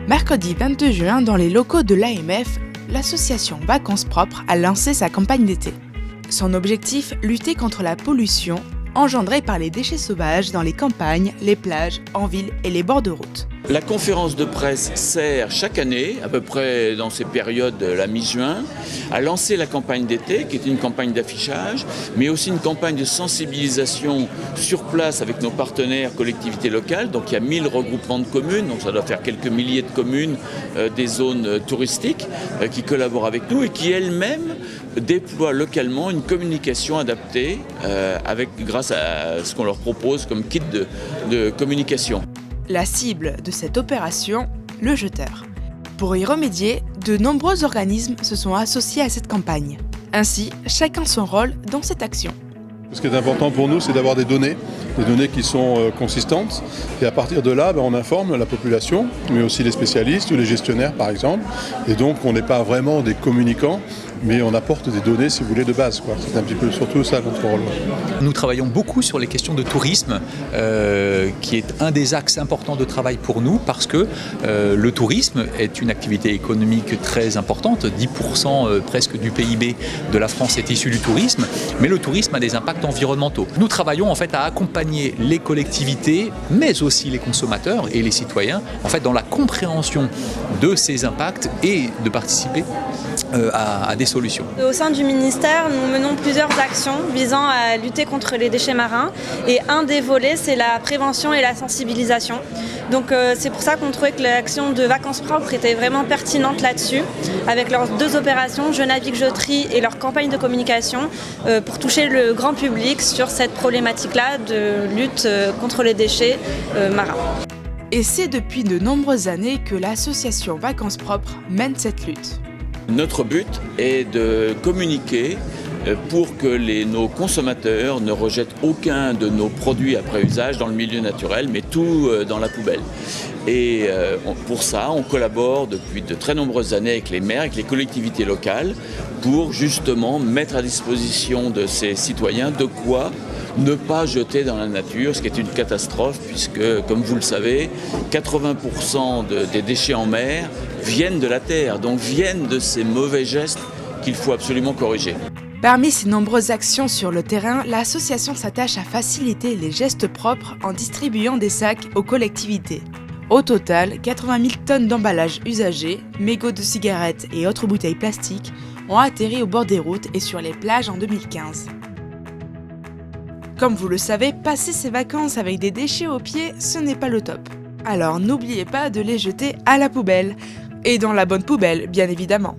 Mercredi 22 juin, dans les locaux de l'AMF, l'association Vacances Propres a lancé sa campagne d'été. Son objectif, lutter contre la pollution engendrée par les déchets sauvages dans les campagnes, les plages, en ville et les bords de route. La conférence de presse sert chaque année, à peu près dans ces périodes de la mi-juin, à lancer la campagne d'été, qui est une campagne d'affichage, mais aussi une campagne de sensibilisation sur place avec nos partenaires collectivités locales. Donc il y a 1000 regroupements de communes, donc ça doit faire quelques milliers de communes des zones touristiques qui collaborent avec nous et qui elles-mêmes déploient localement une communication adaptée grâce à ce qu'on leur propose comme kit de communication. La cible de cette opération, le jeteur. Pour y remédier, de nombreux organismes se sont associés à cette campagne. Ainsi, chacun son rôle dans cette action. Ce qui est important pour nous, c'est d'avoir des données qui sont consistantes. Et à partir de là, on informe la population, mais aussi les spécialistes ou les gestionnaires, par exemple. Et donc, on n'est pas vraiment des communicants, mais on apporte des données, si vous voulez, de base. C'est un petit peu surtout ça notre rôle. Nous travaillons beaucoup sur les questions de tourisme, qui est un des axes importants de travail pour nous, parce que le tourisme est une activité économique très importante. 10% presque du PIB de la France est issu du tourisme, mais le tourisme a des impacts environnementaux. Nous travaillons en fait à accompagner les collectivités, mais aussi les consommateurs et les citoyens, en fait, dans la compréhension de ces impacts et de participer à des solutions. Au sein du ministère, nous menons plusieurs actions visant à lutter contre les déchets marins et un des volets, c'est la prévention et la sensibilisation. Donc c'est pour ça qu'on trouvait que l'action de Vacances Propres était vraiment pertinente là-dessus, avec leurs 2 opérations, Je navigue, je trie et leur campagne de communication pour toucher le grand public sur cette problématique-là de lutte contre les déchets marins. Et c'est depuis de nombreuses années que l'association Vacances Propres mène cette lutte. Notre but est de communiquer pour que nos consommateurs ne rejettent aucun de nos produits après usage dans le milieu naturel, mais tout dans la poubelle. Et pour ça, on collabore depuis de très nombreuses années avec les maires, avec les collectivités locales, pour justement mettre à disposition de ces citoyens de quoi ne pas jeter dans la nature, ce qui est une catastrophe, puisque, comme vous le savez, 80% des déchets en mer viennent de la terre, donc viennent de ces mauvais gestes qu'il faut absolument corriger. Parmi ces nombreuses actions sur le terrain, l'association s'attache à faciliter les gestes propres en distribuant des sacs aux collectivités. Au total, 80 000 tonnes d'emballages usagés, mégots de cigarettes et autres bouteilles plastiques ont atterri au bord des routes et sur les plages en 2015. Comme vous le savez, passer ses vacances avec des déchets aux pieds, ce n'est pas le top. Alors n'oubliez pas de les jeter à la poubelle. Et dans la bonne poubelle, bien évidemment.